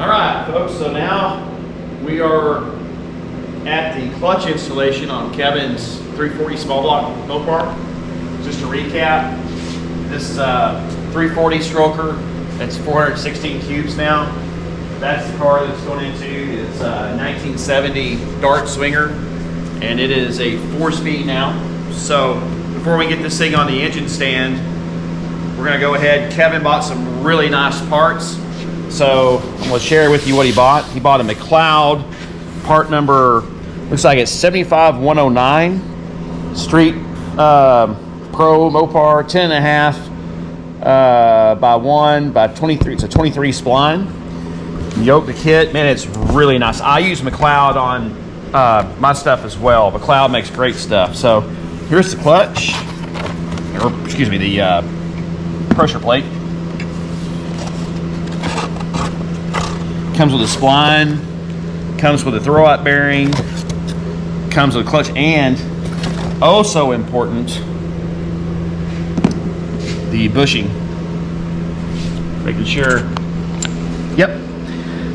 All right, folks, so now we are at the clutch installation on Kevin's 340 small block Mopar. Just to recap, this 340 stroker, that's 416 cubes now. That's the car that's going into. It's a 1970 Dart Swinger, and it is a 4-speed now. So before we get this thing on the engine stand, we're gonna go ahead. Kevin bought some really nice parts. So I'm gonna share with you what he bought. He bought a McLeod, part number, looks like it's 75109, Street Pro Mopar 10.5 by 1 by 23. It's a 23 spline. Yoke the kit, man, it's really nice. I use McLeod on my stuff as well. McLeod makes great stuff. So here's the clutch, or excuse me, the pressure plate. Comes with a spline, comes with a throwout bearing, comes with a clutch, and also important, the bushing. Making sure. Yep.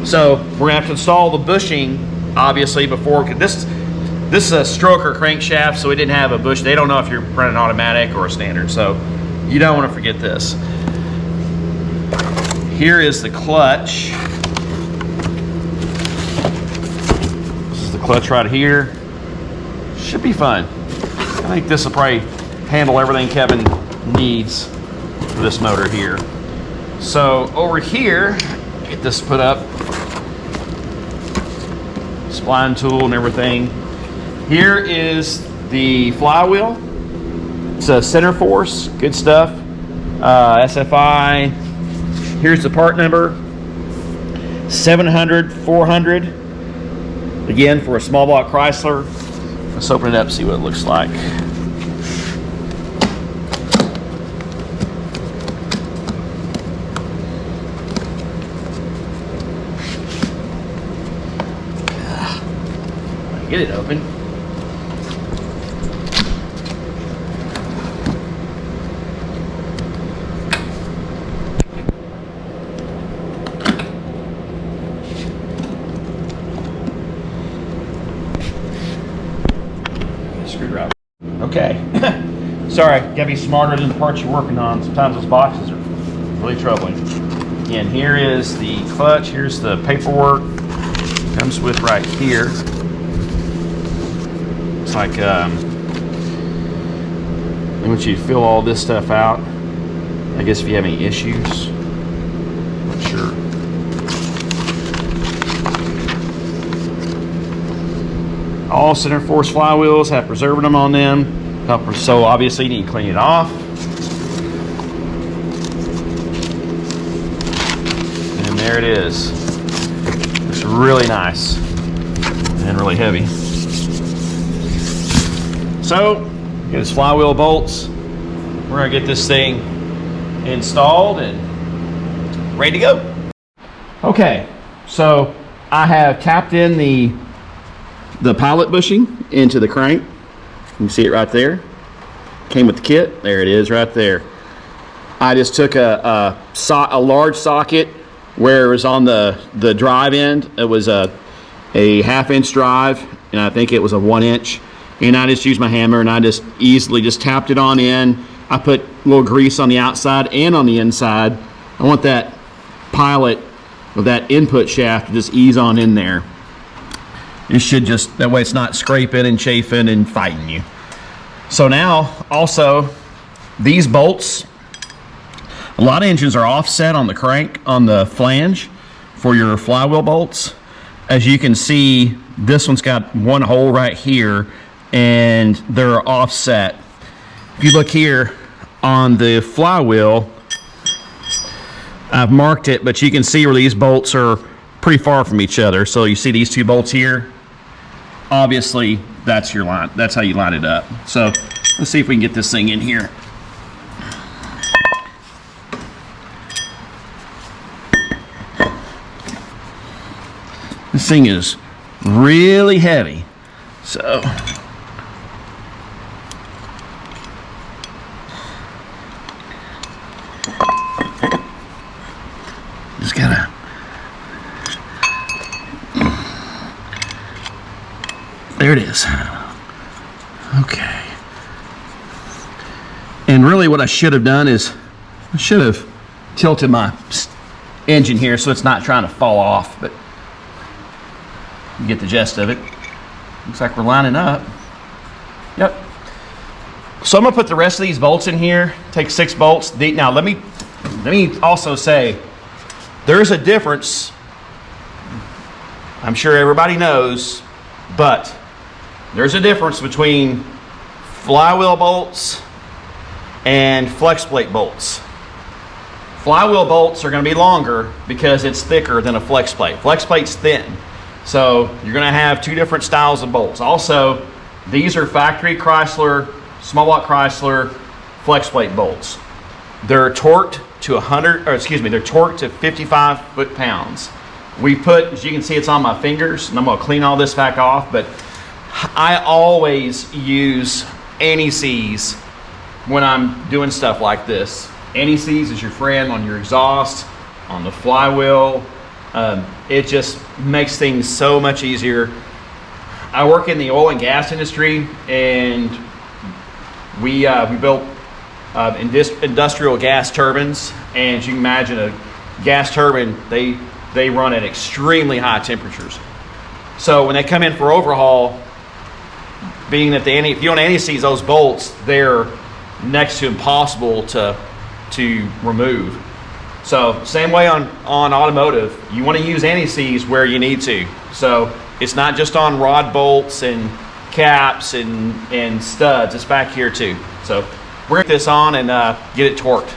So we're gonna have to install the bushing, obviously, before. This is a stroker crankshaft, so it didn't have a bush. They don't know if you're running automatic or a standard, so you don't want to forget this. Here is the clutch. This is the clutch right here. Should be fun. I think this will probably handle everything Kevin needs for this motor here. So over here, get this put up. Spline tool and everything. Here is the flywheel. It's a center force, good stuff. SFI. Here's the part number, 700-400. Again, for a small block Chrysler. Let's open it up, see what it looks like. Get it open. Screwdriver. Okay. Sorry, gotta be smarter than the parts you're working on. Sometimes those boxes are really troubling. Again, here is the clutch. Here's the paperwork. Comes with right here. It's like, I want you to fill all this stuff out. I guess if you have any issues. Not sure. All center force flywheels have preservative on them. So obviously you need to clean it off. And there it is. It's really nice and really heavy. So, get his flywheel bolts. We're gonna get this thing installed and ready to go. Okay, so I have tapped in the pilot bushing into the crank. You can see it right there. Came with the kit. There it is right there. I just took a large socket where it was on the drive end. It was a 1/2-inch drive, and I think it was a 1-inch. And I just used my hammer and I just easily just tapped it on in. I put a little grease on the outside and on the inside. I want that pilot with that input shaft to just ease on in there. It should just, that way it's not scraping and chafing and fighting you. So now also these bolts, a lot of engines are offset on the crank, on the flange for your flywheel bolts. As you can see, this one's got one hole right here and they're offset. If you look here on the flywheel, I've marked it, but you can see where these bolts are pretty far from each other. So you see these two bolts here, obviously that's your line, that's how you line it up. So let's see if we can get this thing in here. This thing is really heavy, so just gotta There it is. Okay. And really what I should have done is I should have tilted my engine here so it's not trying to fall off, but you get the gist of it. Looks like we're lining up. Yep. So I'm gonna put the rest of these bolts in here, take 6 bolts. Now let me also say, there's a difference. I'm sure everybody knows, but there's a difference between flywheel bolts and flex plate bolts. Flywheel bolts are going to be longer because it's thicker than a flex plate. Flex plate's thin. So you're going to have 2 different styles of bolts. Also, these are factory Chrysler, small block Chrysler flex plate bolts. They're torqued to they're torqued to 55 foot-pounds. We put, as you can see, it's on my fingers, and I'm going to clean all this back off, but I always use anti-seize when I'm doing stuff like this. Anti-seize is your friend on your exhaust, on the flywheel. It just makes things so much easier. I work in the oil and gas industry, and we built industrial gas turbines. And as you can imagine, a gas turbine, they run at extremely high temperatures. So when they come in for overhaul, being that if you don't anti-seize those bolts, they're next to impossible to remove. So same way on automotive, you want to use anti-seize where you need to. So it's not just on rod bolts and caps and studs, it's back here too. So we're gonna get this on and get it torqued.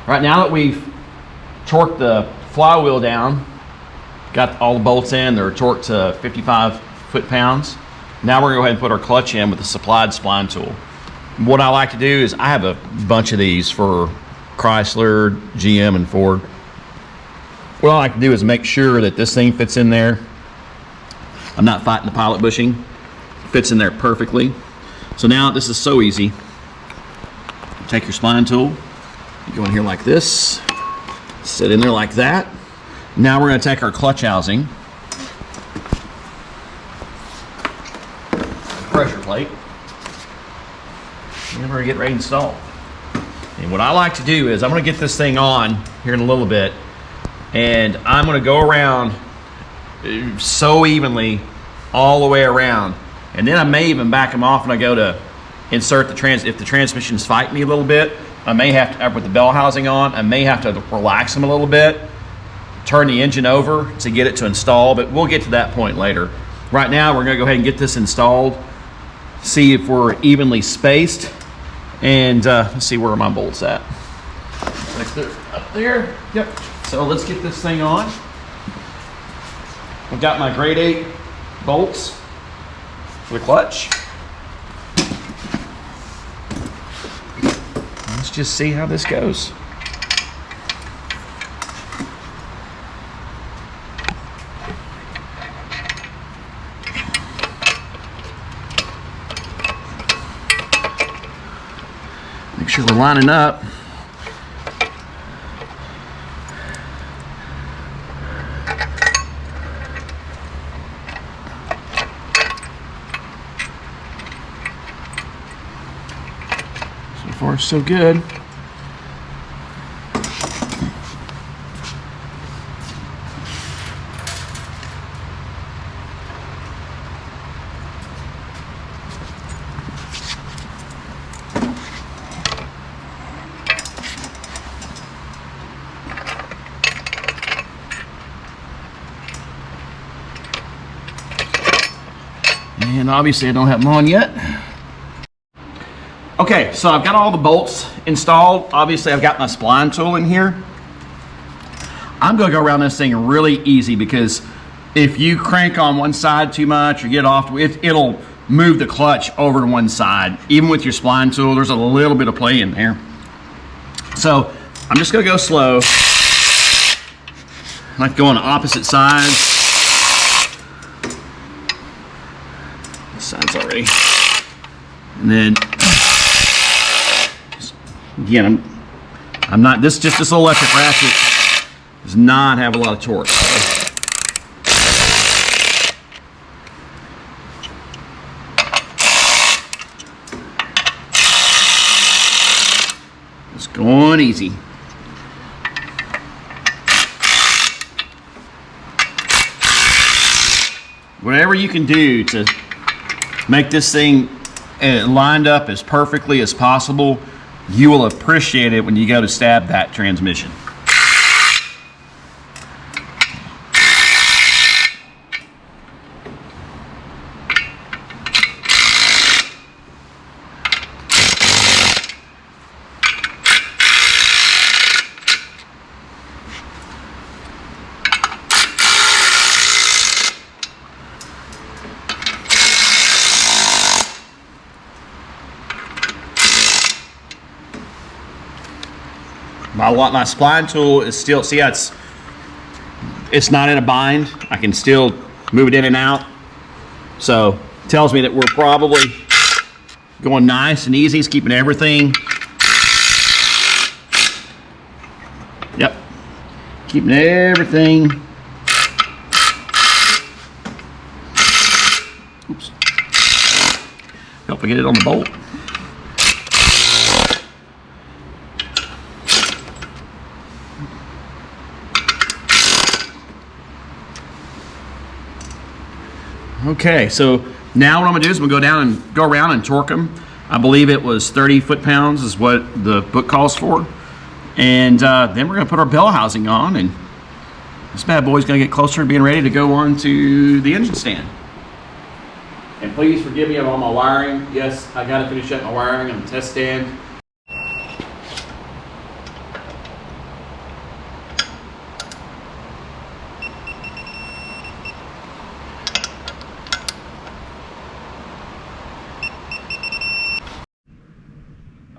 Right, now that we've torqued the flywheel down, got all the bolts in, they're torqued to 55 foot-pounds. Now we're gonna go ahead and put our clutch in with the supplied spline tool. What I like to do is, I have a bunch of these for Chrysler, GM, and Ford. What I like to do is make sure that this thing fits in there. I'm not fighting the pilot bushing. It fits in there perfectly. So now this is so easy. Take your spline tool, you go in here like this, sit in there like that. Now we're going to take our clutch housing, pressure plate, and we're going to get ready to install. And what I like to do is, I'm going to get this thing on here in a little bit, and I'm going to go around so evenly all the way around, and then I may even back them off when I go to insert if the transmission's fighting me a little bit. I may have to, with the bell housing on, I may have to relax them a little bit, turn the engine over to get it to install, but we'll get to that point later. Right now, we're gonna go ahead and get this installed, see if we're evenly spaced, and let's see where my bolt's at. Like up there, yep. So let's get this thing on. I've got my grade 8 bolts for the clutch. Let's just see how this goes. Make sure we're lining up. So far, so good. And obviously I don't have them on yet. Okay, so I've got all the bolts installed. Obviously I've got my spline tool in here. I'm gonna go around this thing really easy, because if you crank on one side too much or get off, it'll move the clutch over to one side. Even with your spline tool, there's a little bit of play in there. So I'm just gonna go slow. I like to go on the opposite sides. This side's already. And then, again, I'm not, this electric ratchet does not have a lot of torque. Just going easy. Whatever you can do to make this thing lined up as perfectly as possible, you will appreciate it when you go to stab that transmission. My spline tool is still, see how it's not in a bind. I can still move it in and out. So it tells me that we're probably going nice and easy. It's keeping everything. Yep. Keeping everything. Oops. Help me get it on the bolt. Okay, so now what I'm gonna do is I'm gonna go around and torque them. I believe it was 30 foot-pounds is what the book calls for. And then we're gonna put our bell housing on, and this bad boy's gonna get closer to being ready to go on to the engine stand. And please forgive me on all my wiring. Yes, I gotta finish up my wiring on the test stand.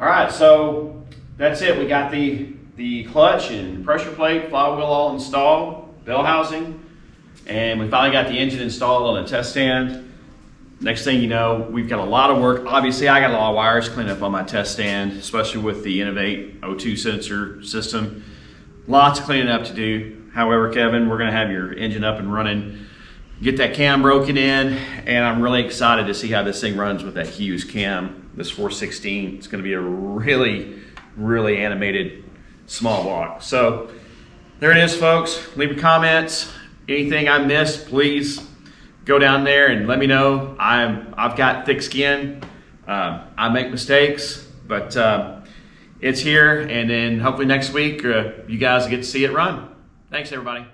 All right, so that's it. We got the clutch and pressure plate, flywheel all installed, bell housing, and we finally got the engine installed on the test stand. Next thing you know, we've got a lot of work. Obviously, I got a lot of wires cleaned up on my test stand, especially with the Innovate O2 sensor system. Lots of cleaning up to do. However, Kevin, we're gonna have your engine up and running, get that cam broken in, and I'm really excited to see how this thing runs with that Hughes cam, this 416. It's gonna be a really, really animated small block. So there it is, folks. Leave your comments. Anything I missed, please go down there and let me know. I've got thick skin. I make mistakes, but it's here, and then hopefully next week you guys get to see it run. Thanks, everybody.